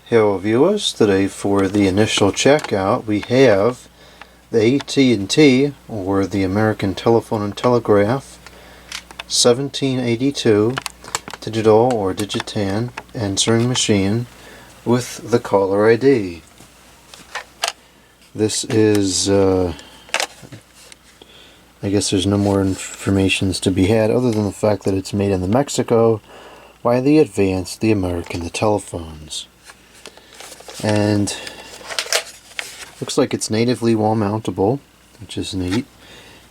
Hello viewers, today for the initial checkout we have the AT&T, or the American Telephone and Telegraph, 1782 digital or digitan answering machine with the caller ID. This is, I guess there's no more information to be had other than the fact that it's made in Mexico by the Advanced, the American, telephones. And looks like it's natively wall mountable, which is neat.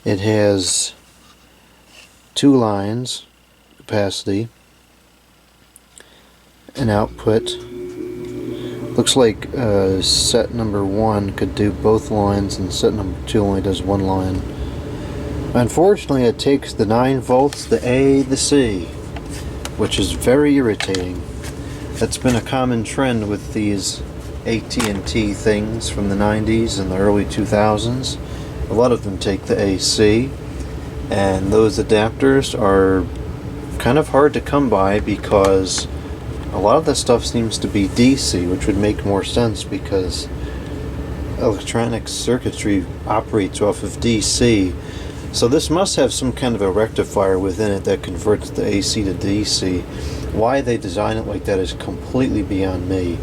It has 2 lines capacity, an output. Looks like set number 1 could do both lines and set number 2 only does 1 line. Unfortunately, it takes the 9 volts, the A, the C, which is very irritating. That's been a common trend with these AT&T things from the 90s and the early 2000s. A lot of them take the AC, and those adapters are kind of hard to come by because a lot of that stuff seems to be DC, which would make more sense because electronic circuitry operates off of DC. So this must have some kind of a rectifier within it that converts the AC to DC. Why they design it like that is completely beyond me.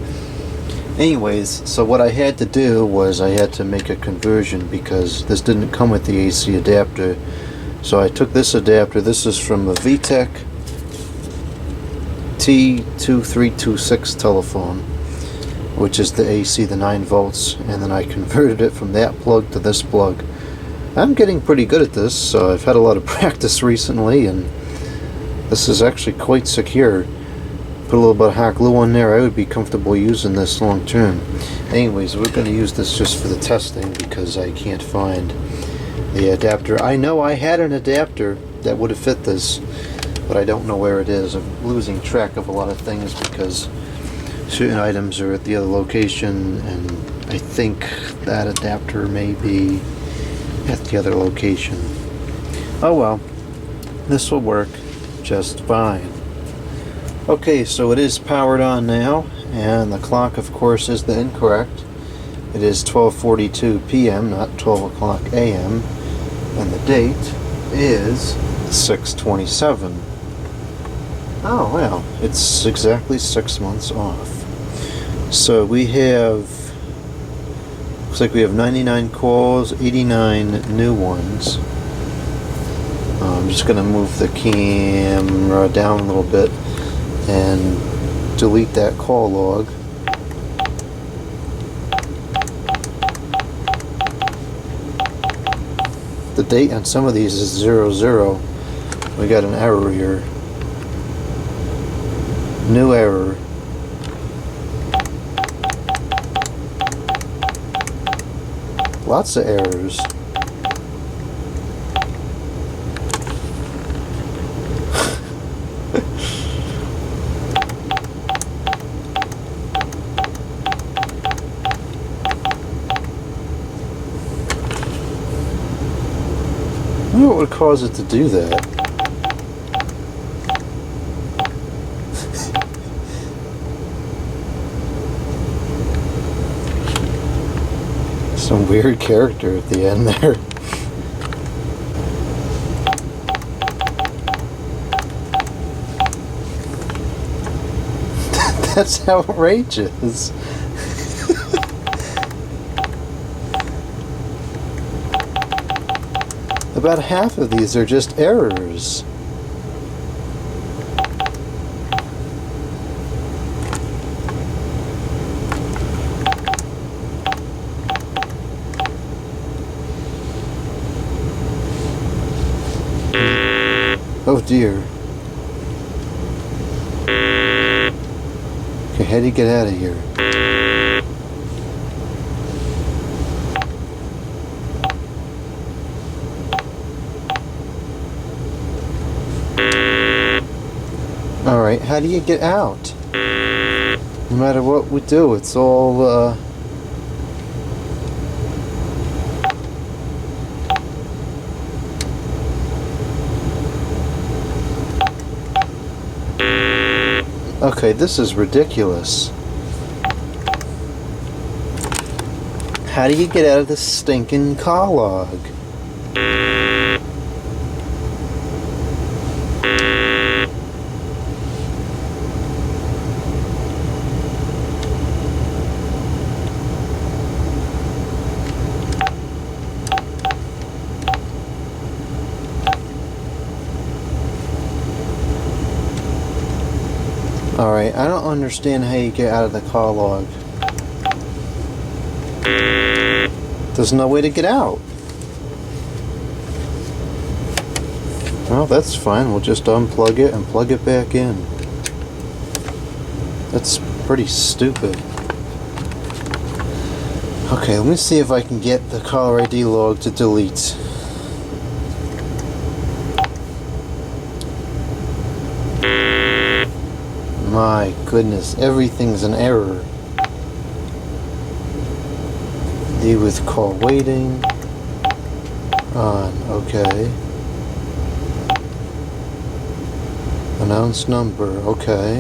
Anyways, so what I had to do was I had to make a conversion because this didn't come with the AC adapter. So I took this adapter. This is from a VTech T2326 telephone, which is the AC, the 9 volts, and then I converted it from that plug to this plug. I'm getting pretty good at this, so I've had a lot of practice recently, and this is actually quite secure. Put a little bit of hot glue on there, I would be comfortable using this long term. Anyways, we're going to use this just for the testing because I can't find the adapter. I know I had an adapter that would have fit this, but I don't know where it is. I'm losing track of a lot of things because certain items are at the other location, and I think that adapter may be at the other location. Oh well, this will work just fine. Okay, so it is powered on now, and the clock, of course, is the incorrect. It is 12:42 p.m., not 12 o'clock a.m., and the date is 6/27. Oh, well, it's exactly 6 months off. So we have, looks like we have 99 calls, 89 new ones. I'm just going to move the camera down a little bit and delete that call log. The date on some of these is 00. We got an error here. New error. Lots of errors. I wonder what would cause it to do that. Some weird character at the end there. That's outrageous. About half of these are just errors. Oh dear. Okay, how do you get out of here? Alright, how do you get out? No matter what we do, it's all, Okay, this is ridiculous. How do you get out of this stinking call log? Alright, I don't understand how you get out of the call log. There's no way to get out. Well, that's fine. We'll just unplug it and plug it back in. That's pretty stupid. Okay, let me see if I can get the caller ID log to delete. My goodness, everything's an error. D with call waiting. On, okay. Announce number, okay.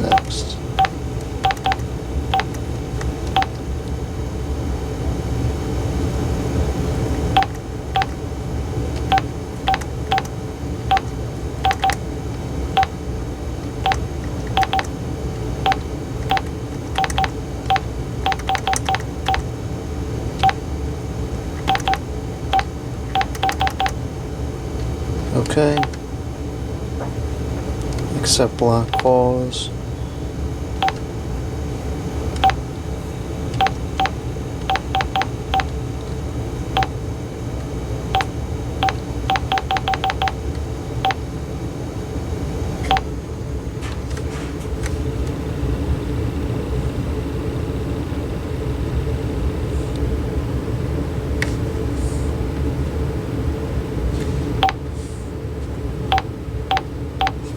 Next. Okay. Accept block calls.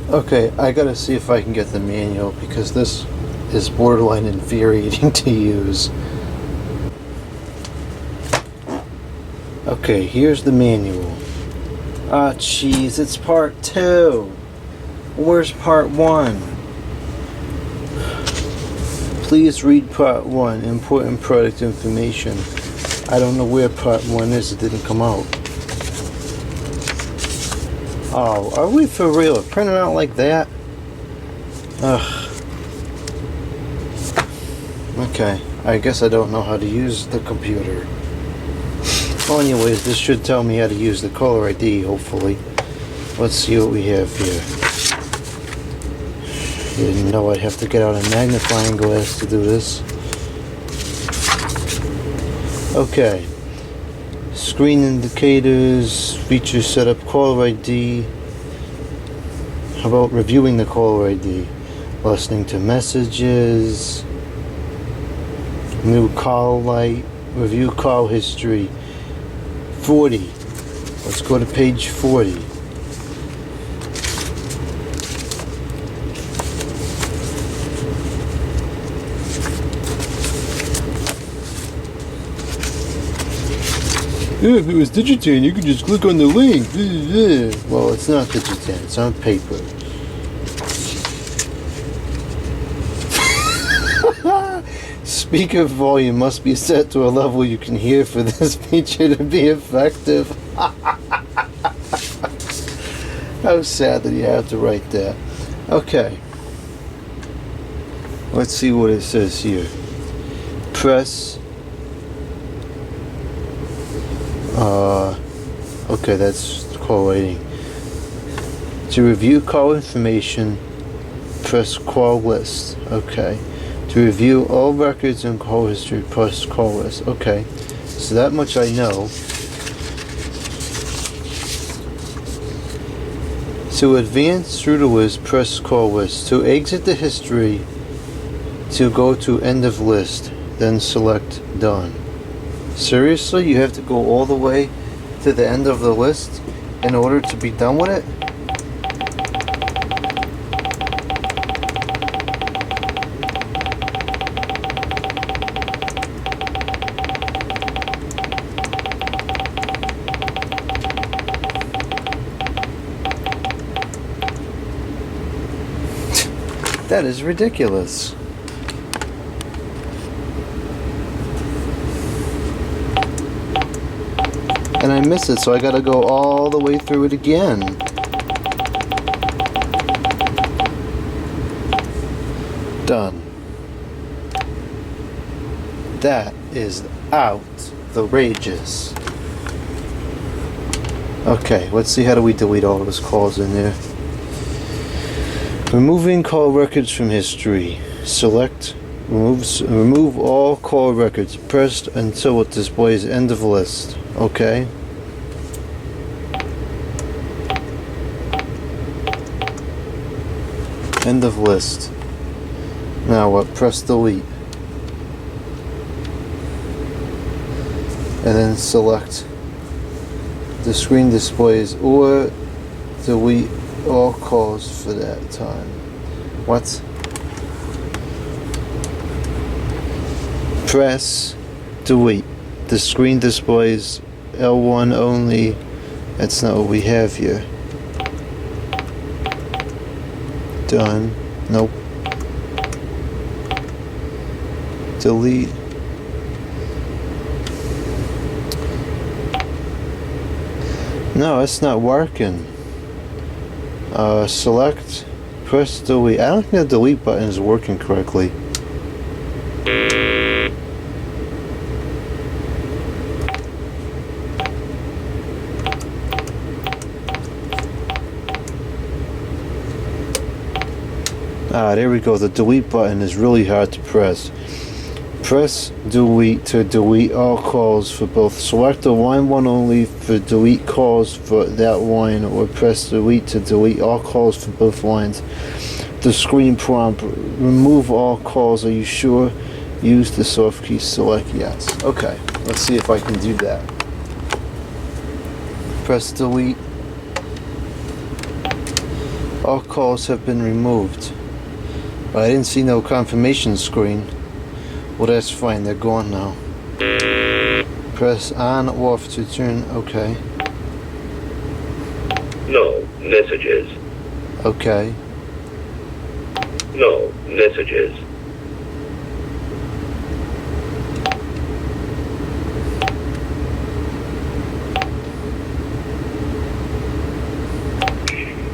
Okay, I gotta see if I can get the manual because this is borderline infuriating to use. Okay, here's the manual. Ah, jeez, it's part 2. Where's part 1? Please read part 1, important product information. I don't know where part 1 is, it didn't come out. Oh, are we for real? Printed out like that? Ugh. Okay, I guess I don't know how to use the computer. Well, anyways, this should tell me how to use the caller ID, hopefully. Let's see what we have here. Didn't know I'd have to get out a magnifying glass to do this. Okay. Screen indicators, feature setup, caller ID. How about reviewing the caller ID? Listening to messages. New call light. Review call history. 40. Let's go to page 40. Yeah, if it was Digitan, you could just click on the link. Well, it's not Digitan, it's on paper. Speaker volume must be set to a level you can hear for this feature to be effective. How sad that you have to write that. Okay. Let's see what it says here. Press. Okay, that's call waiting. To review call information, press call list. Okay. To review all records and call history, press call list. Okay. So that much I know. To advance through the list, press call list. To exit the history, to go to end of list, then select done. Seriously? You have to go all the way to the end of the list in order to be done with it? That is ridiculous. and I miss it, so I gotta go all the way through it again. Done. That is outrageous. Okay, let's see, how do we delete all those calls in there? Removing call records from history. Select, remove all call records. Press until it displays end of list. Okay. End of list. Now what? Press delete. And then select the screen displays or delete all calls for that time. What? Press delete. The screen displays L1 only. That's not what we have here. Done. Nope. Delete. No, it's not working. Select, press delete. I don't think the delete button is working correctly. There we go. The delete button is really hard to press. Press delete to delete all calls for both. Select the line 1 only for delete calls for that line, or press delete to delete all calls for both lines. The screen prompt, remove all calls. Are you sure? Use the soft key, select yes. Okay, let's see if I can do that. Press delete. All calls have been removed. But I didn't see no confirmation screen. Well, that's fine, they're gone now. Press on or off to turn, okay. No messages. Okay. No messages.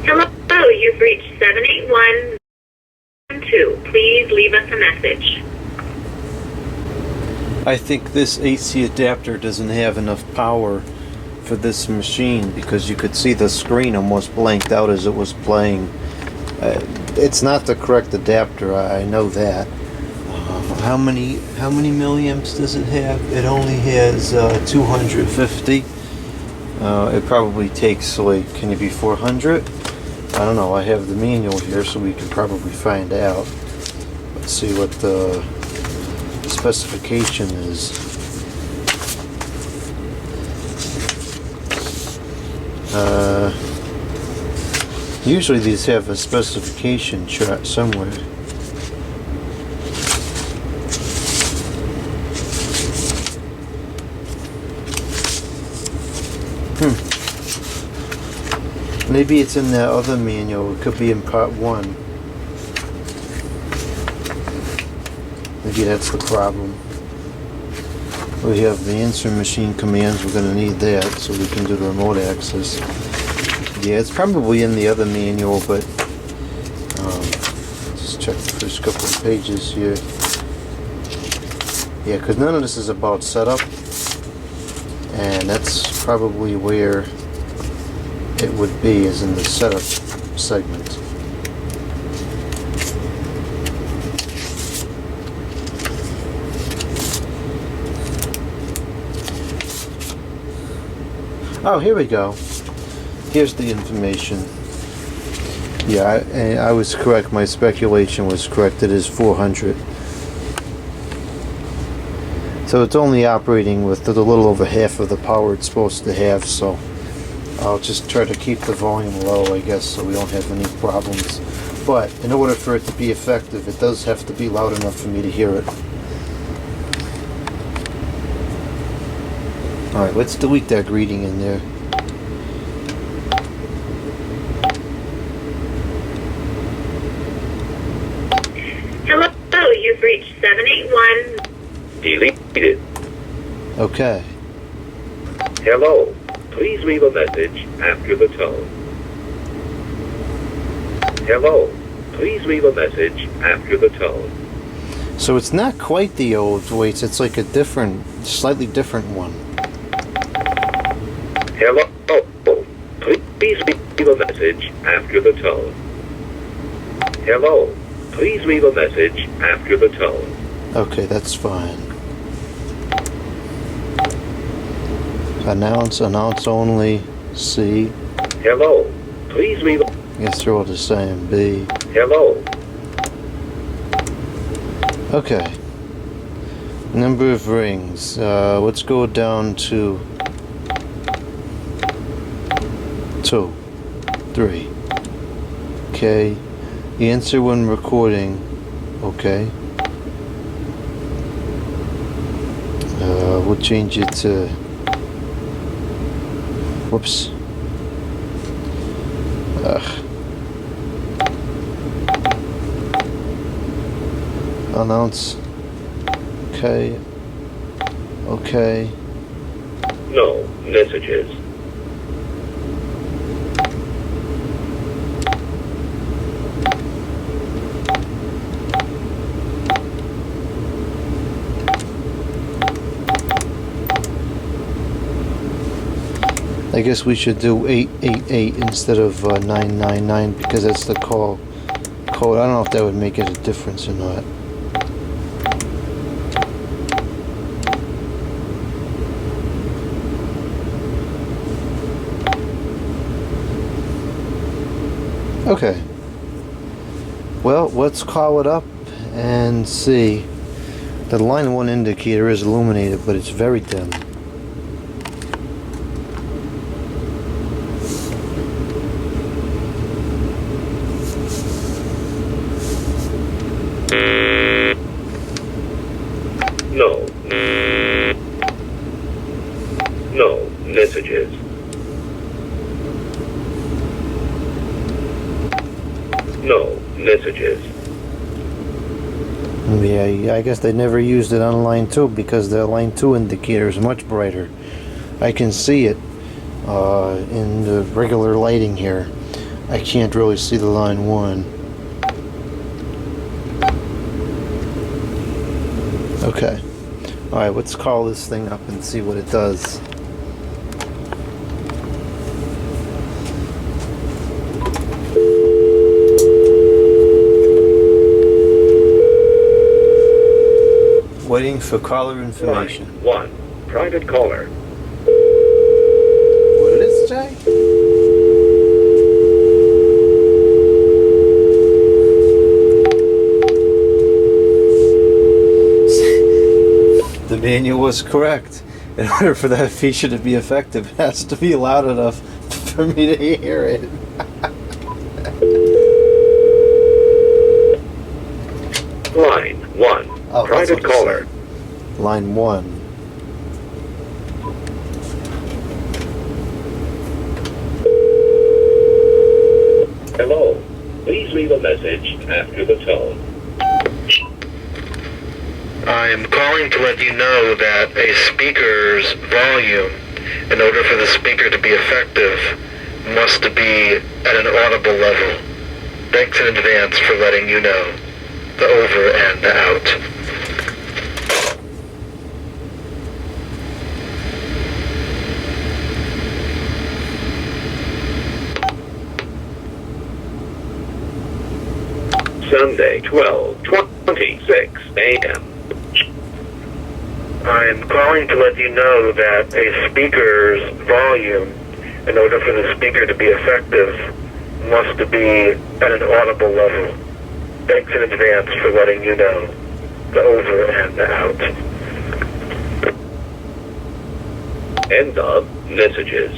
Hello, you've reached 78112. Please leave us a message. I think this AC adapter doesn't have enough power for this machine, because you could see the screen almost blanked out as it was playing. It's not the correct adapter, I know that. How many milliamps does it have? It only has 250. It probably takes, like, can it be 400? I don't know. I have the manual here, so we can probably find out. Let's see what the specification is. Usually these have a specification chart somewhere. Maybe it's in that other manual. It could be in part 1. Maybe that's the problem. We have the answering machine commands. We're going to need that so we can do the remote access. Yeah, it's probably in the other manual, but just check the first couple of pages here. Yeah, because none of this is about setup, and that's probably where it would be, is in the setup segment. Oh, here we go. Here's the information. Yeah, I was correct. My speculation was correct. It is 400. So it's only operating with a little over half of the power it's supposed to have, so I'll just try to keep the volume low, I guess, so we don't have any problems. But in order for it to be effective, it does have to be loud enough for me to hear it. Alright, let's delete that greeting in there. Hello, you've reached 781. Deleted. Okay. Hello, please leave a message after the tone. Hello, please leave a message after the tone. So it's not quite the old voice, it's like a different, slightly different one. Hello, please leave a message after the tone. Hello, please leave a message after the tone. Okay, that's fine. Announce only, C. Hello, please leave a... I guess they're all the same, B. Hello, Okay. Number of rings. Let's go down to 2, 3. Okay. Answer when recording. Okay. We'll change it to... Whoops. Announce. Okay. Okay. no messages. I guess we should do 888 instead of 999 because that's the call code. I don't know if that would make it a difference or not. Okay. Well, let's call it up and see. The line 1 indicator is illuminated, but it's very dim. No messages. No messages. Yeah, I guess they never used it on line 2 because the line 2 indicator is much brighter. I can see it in the regular lighting here. I can't really see the line 1. Okay. Alright, let's call this thing up and see what it does. Waiting for caller information. Line 1, private caller. What did it say? The manual was correct. In order for that feature to be effective, it has to be loud enough for me to hear it. Line 1, Oh, that's private what it caller. said. Line 1. Hello, please leave a message after the tone. I'm calling to let you know that a speaker's volume, in order for the speaker to be effective, must be at an audible level. Thanks in advance for letting you know. The over and the out. Sunday, 12:26 a.m. I'm calling to let you know that a speaker's volume, in order for the speaker to be effective, must be at an audible level. Thanks in advance for letting you know. The over and the out. End of messages.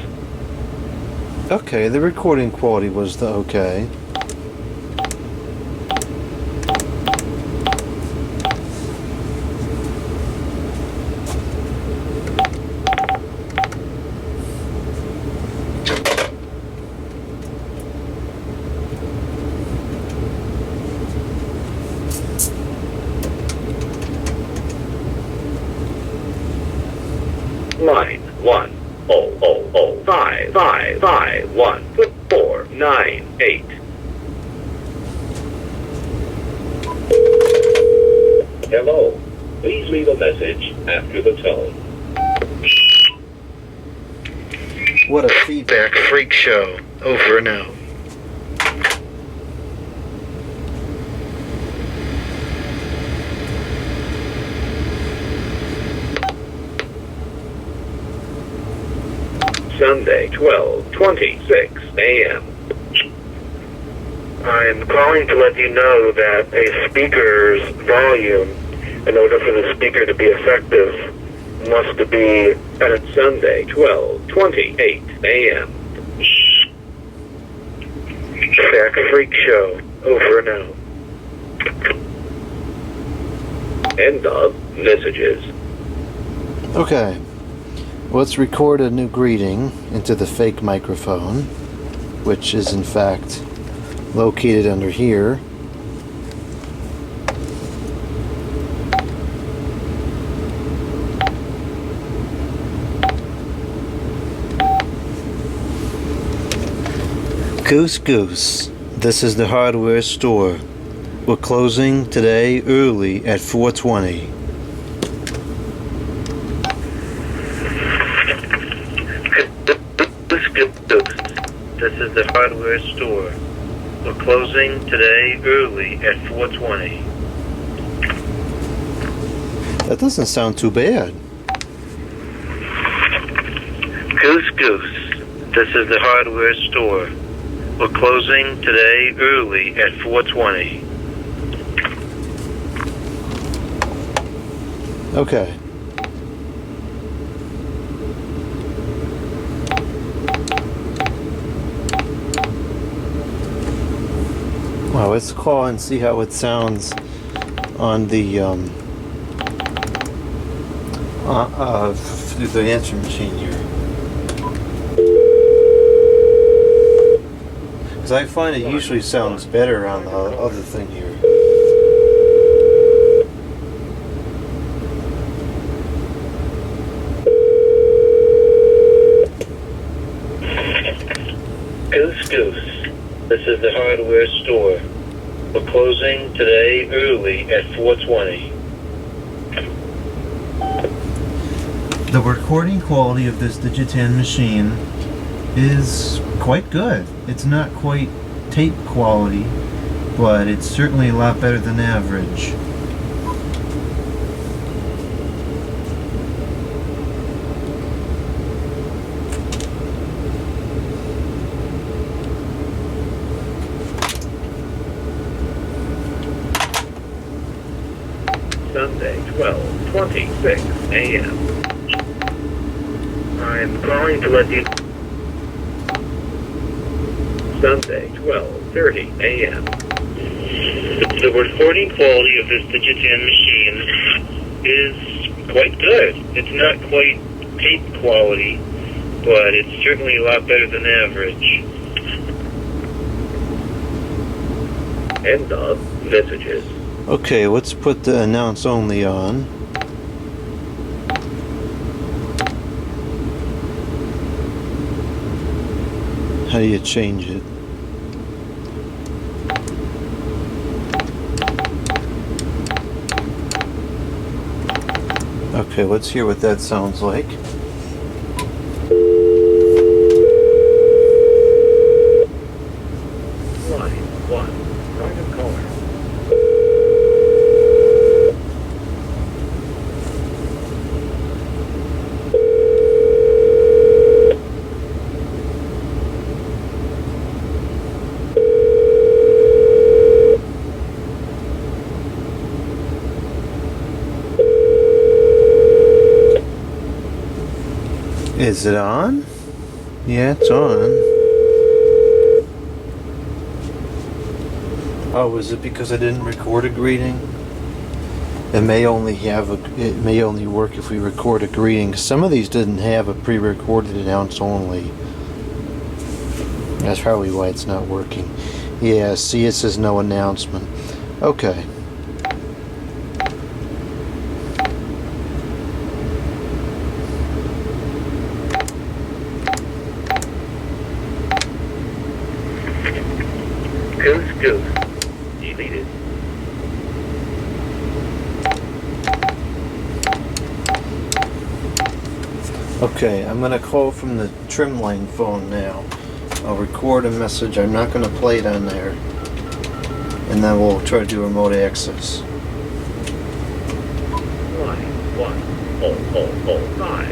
Okay, the recording quality was the okay. Line 1, 0005. 551-498. Hello. Please leave a message after the tone. What a feedback. Feedback freak show. Over and out. Sunday, 12:26 a.m. I'm calling to let you know that a speaker's volume, in order for the speaker to be effective, must be At Sunday, 12:28 a.m. Feedback freak show. Over and out. End of messages. Okay. Let's record a new greeting into the fake microphone, which is in fact located under here. Goose Goose, this is the hardware store. We're closing today early at 4:20. This is the hardware store. We're closing today early at 4:20. That doesn't sound too bad. Goose Goose, this is the hardware store. We're closing today early at 4:20. Okay. Well, let's call and see how it sounds on the through the answer machine here. Because I find it usually sounds better on the other thing here. Goose Goose, this is the hardware store. We're closing today early at 4:20. The recording quality of this Digitan machine is quite good. It's not quite tape quality, but it's certainly a lot better than average. Sunday, 12:26 a.m. I'm calling to let you. Sunday, 12:30 a.m. The recording quality of this Digitan machine is quite good. It's not quite tape quality, but it's certainly a lot better than average. End of messages. Okay, let's put the announce only on. How do you change it? Okay, let's hear what that sounds like. Line 1. Private caller. Is it on? Yeah, it's on. Oh, is it because I didn't record a greeting? It may only work if we record a greeting. Some of these didn't have a pre-recorded announce only. That's probably why it's not working. Yeah, see, it says no announcement. Okay. Okay, I'm going to call from the trimline phone now. I'll record a message. I'm not going to play it on there. And then we'll try to do remote access. Line 1. Oh, 5.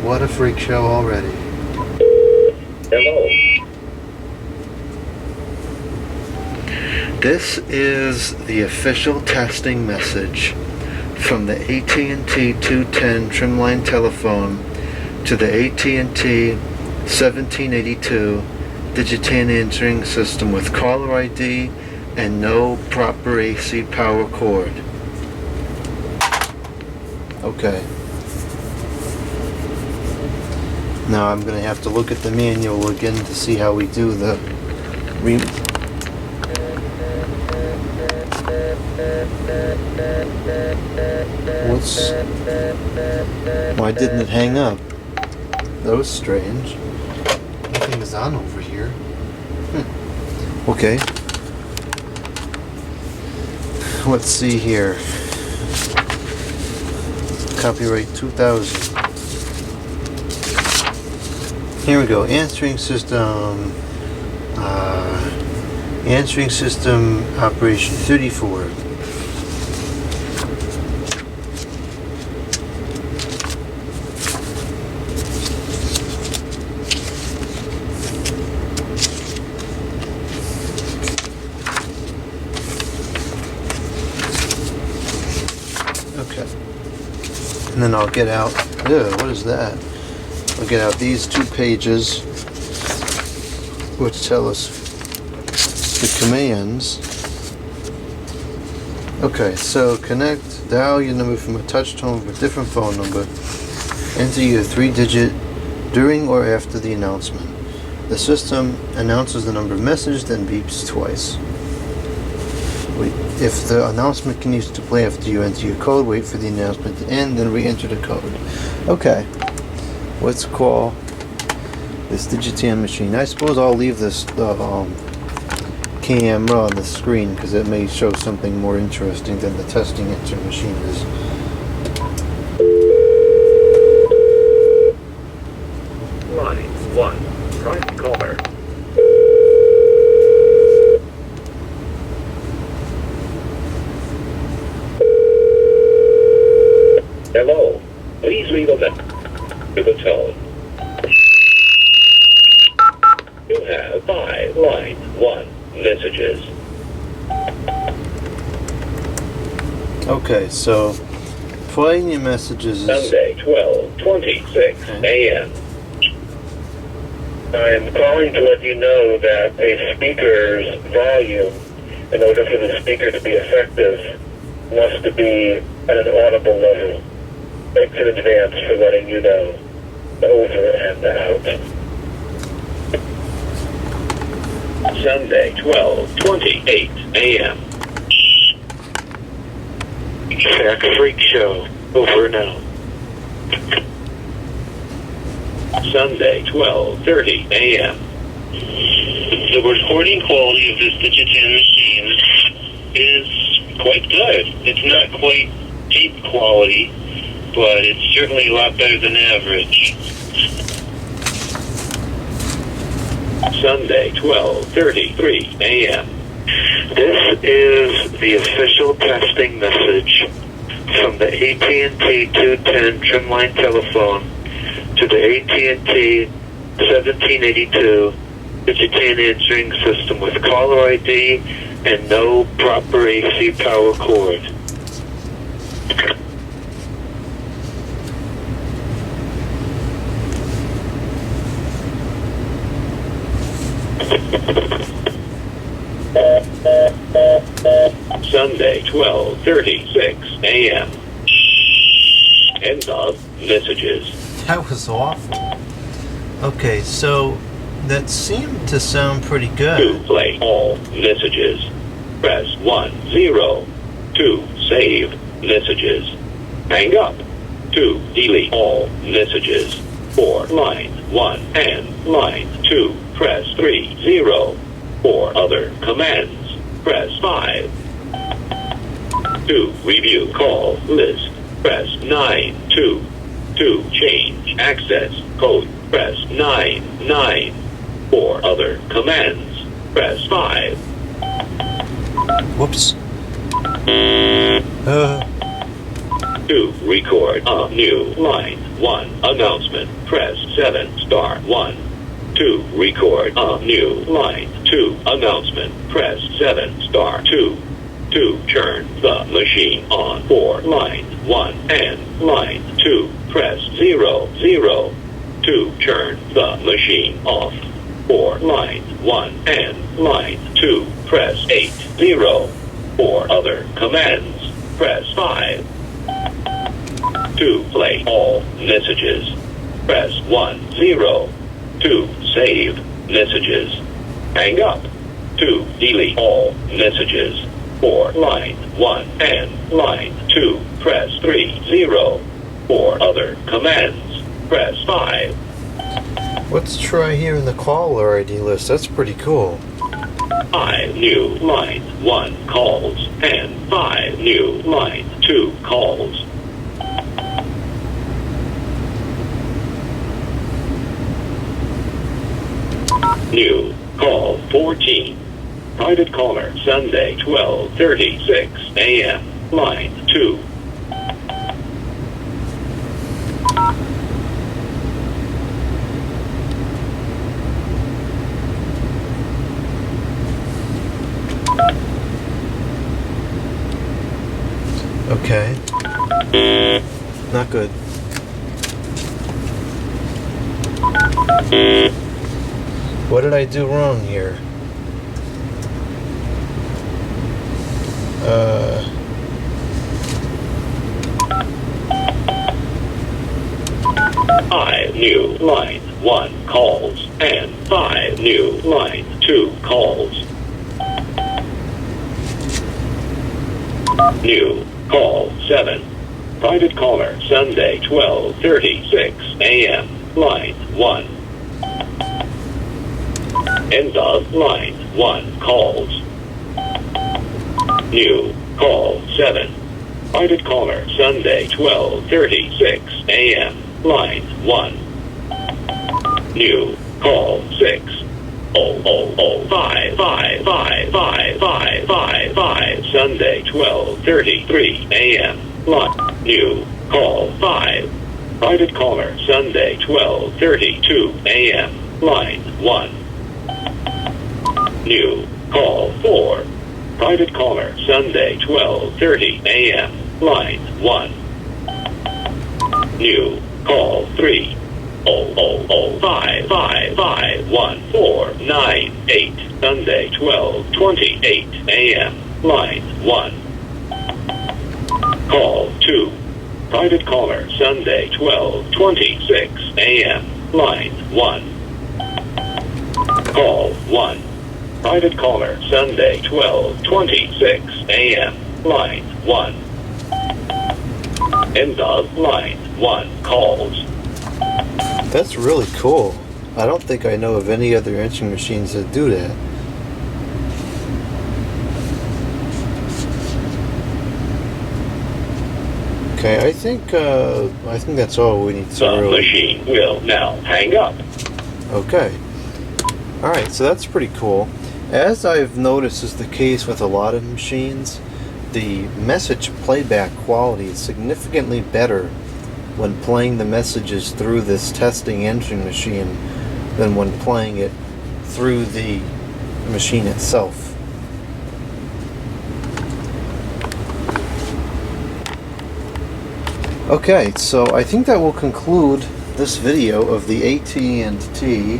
What a freak show already. Hello. This is the official testing message from the AT&T 210 trimline telephone to the AT&T 1782 Digitan answering system with caller ID and no proper AC power cord. Okay. Now I'm going to have to look at the manual again to see how we do the Why didn't it hang up? That was strange. Nothing is on over here. Okay. Let's see here. Copyright 2000. Here we go. Answering system. Answering system operation 34. Okay. And then I'll get out. Ew, what is that? I'll get out these 2 pages, which tell us the commands. Okay, so connect, dial your number from a touch tone for a different phone number. Enter your 3-digit during or after the announcement. The system announces the number messaged, then beeps twice. If the announcement continues to play after you enter your code, wait for the announcement to end, then re-enter the code. Okay, let's call this Digitan machine. I suppose I'll leave this camera on the screen because it may show something more interesting than the testing answering machine is. Line 1. Private caller. Hello. Please leave a message to the tone. You have 5 line 1 messages. Okay, so playing your messages is Sunday, 12:26 a.m. I am calling to let you know that a speaker's volume, in order for the speaker to be effective, must be at an audible level. Thanks in advance for letting you know. Over and out. Sunday, 12:28 a.m. Jack Freak Show. Over now. Sunday, 12:30 a.m. The recording quality of this Digitan machine is quite good. It's not quite tape quality, but it's certainly a lot better than average. Sunday, 12:33 a.m. This is the official testing message from the AT&T 210 trimline telephone to the AT&T 1782 Digitan answering system with caller ID and no proper AC power cord. Sunday, 12:36 a.m. End of messages. that was awful. Okay, so that seemed to sound pretty To good. play all messages, press 1, 0. To save messages, hang up. To delete all messages, for line 1 and line 2, press 3, 0. For other commands, press 5. To review call list, press 9. To change access code, press 9. For other commands, press 5. Whoops. To record a new line 1 announcement, press 7 *1. To record a new line 2 announcement, press 7 *2. To turn the machine on for line 1 and line 2, press 0. To turn the machine off for line 1 and line 2, press 8. For other commands, press 5. To play all messages, press 10. To save messages, hang up. To delete all messages for line 1 and line 2, press 3. For other commands, press 5. Let's try here in the caller ID list. That's pretty cool. 5 new line 1 calls and 5 new line 2 calls. New call 14. Private caller Sunday 12:36 a.m. line 2. Okay. Not good. What did I do wrong here? 5 new line 1 calls and 5 new line 2 calls. New call 7. Private caller Sunday 12:36 a.m. line 1. End of line 1 calls. New call 7. Private caller Sunday 12:36 a.m. line 1. New call 6. 000555555 Sunday 12:33 a.m. line. New call 5. Private caller Sunday 12:32 a.m. line 1. New call 4. Private caller Sunday 12:30 a.m. line 1. New call 3. 000555148 Sunday 12:28 a.m. line 1. Call 2. Private caller Sunday 12:26 a.m. line 1. Call 1. Private caller Sunday 12:26 a.m. line 1. End of line 1 calls. That's really cool. I don't think I know of any other answering machines that do that. Okay, I think that's all we need to The really... machine will now hang up. Okay. Alright, so that's pretty cool. As I've noticed is the case with a lot of machines, the message playback quality is significantly better when playing the messages through this testing answering machine than when playing it through the machine itself. Okay, so I think that will conclude this video of the AT&T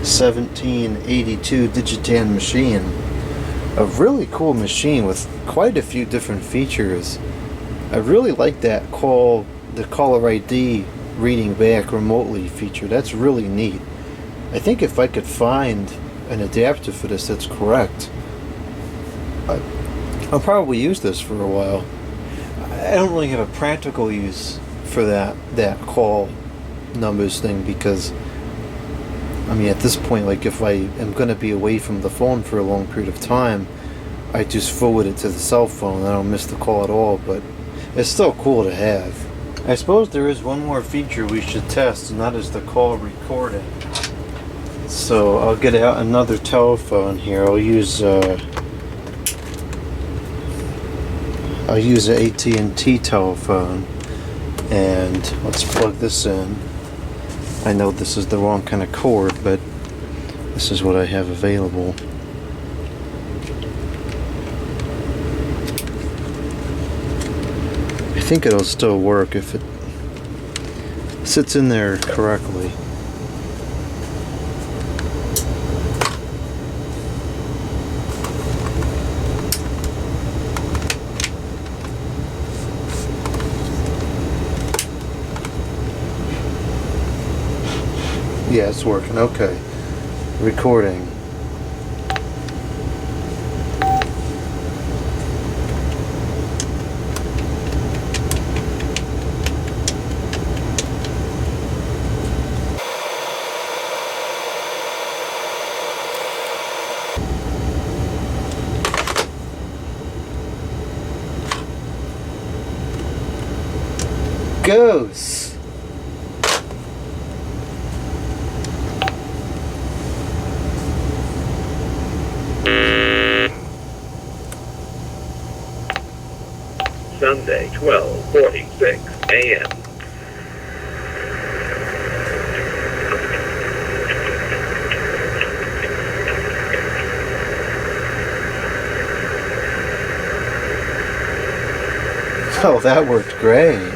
1782 Digitan machine. A really cool machine with quite a few different features. I really like that the caller ID reading back remotely feature. That's really neat. I think if I could find an adapter for this that's correct, I'll probably use this for a while. I don't really have a practical use for that call numbers thing because, I mean, at this point, like if I am going to be away from the phone for a long period of time, I just forward it to the cell phone. I don't miss the call at all, but it's still cool to have. I suppose there is one more feature we should test, and that is the call recording. So I'll get out another telephone here. I'll use an AT&T telephone, and let's plug this in. I know this is the wrong kind of cord, but this is what I have available. I think it'll still work if it sits in there correctly. Yeah, it's working. Okay. Recording. Goes. Sunday, 12:46 a.m. Oh, that worked great.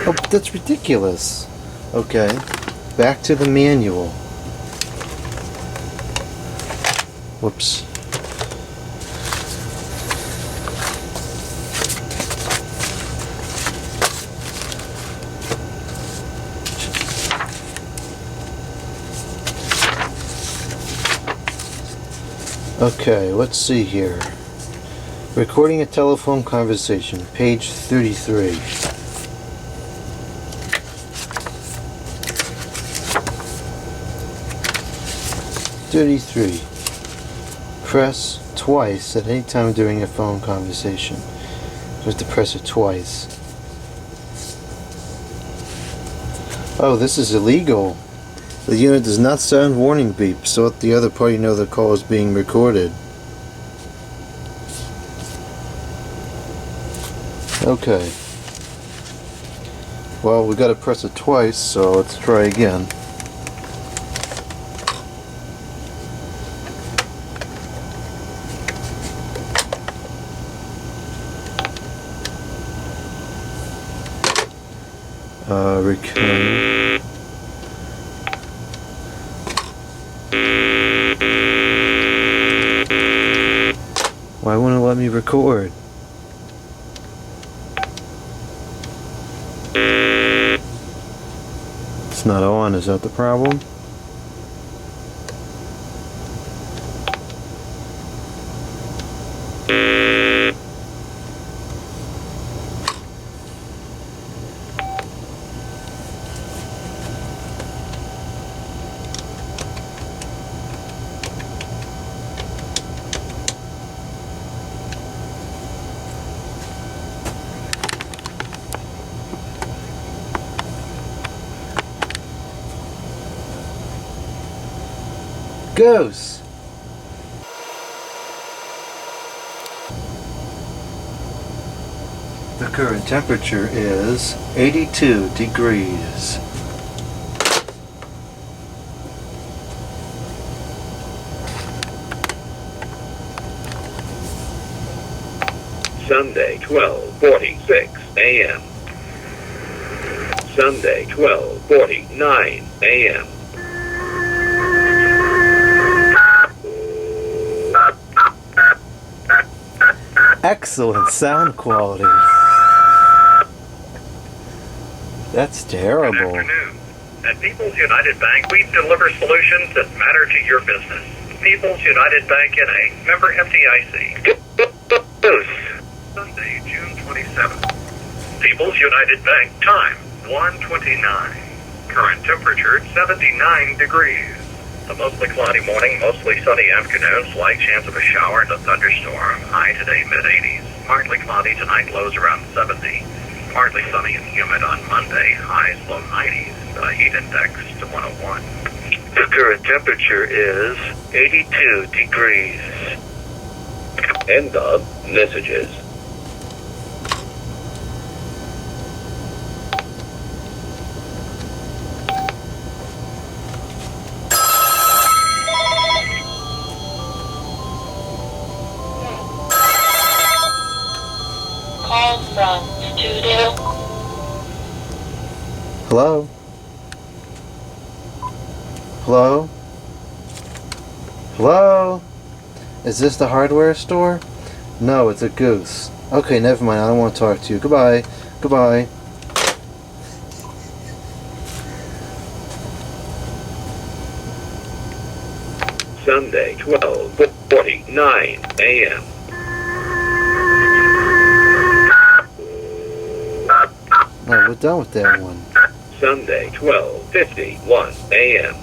Oh, that's ridiculous. Okay, back to the manual. Whoops. Okay, let's see here. Recording a telephone conversation, page 33. Press twice at any time during a phone conversation. You have to press it twice. Oh, this is illegal. The unit does not sound warning beep, so let the other party know the call is being recorded. Okay. Well, we gotta press it twice, so let's try again. Recording. Why won't it let me record? It's not on, is that the problem? Goes. The current temperature is 82 degrees. Sunday, 12:46 a.m. Sunday, 12:49 a.m. Excellent sound quality. That's terrible. Good afternoon. At People's United Bank, we deliver solutions that matter to your business. People's United Bank N.A., member FDIC. Sunday, June 27th. People's United Bank, time 1:29. Current temperature 79 degrees. A mostly cloudy morning, mostly sunny afternoon, slight chance of a shower and a thunderstorm. High today, mid-80s. Partly cloudy tonight, lows around 70. Partly sunny and humid on Monday, highs low 90s. Heat index to 101. The current temperature is 82 degrees. End of messages. Call from studio. Hello? Hello? Hello? Is this the hardware store? No, it's a goose. Okay, never mind. I don't want to talk to you. Goodbye. Goodbye. Sunday, 12:49 a.m. Oh, we're done with that one. Sunday, 12:51 a.m.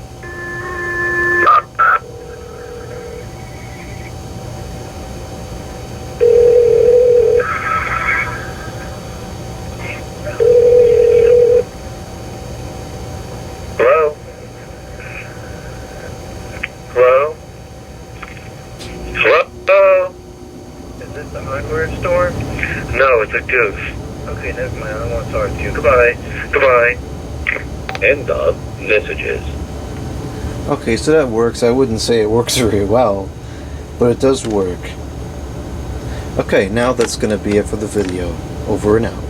Hello? Hello? Hello? Is this the hardware store? No, it's a goose. Okay, never mind. I don't want to talk to you. Goodbye. Goodbye. End of messages. Okay, so that works. I wouldn't say it works very well, but it does work. Okay, now that's going to be it for the video. Over and out.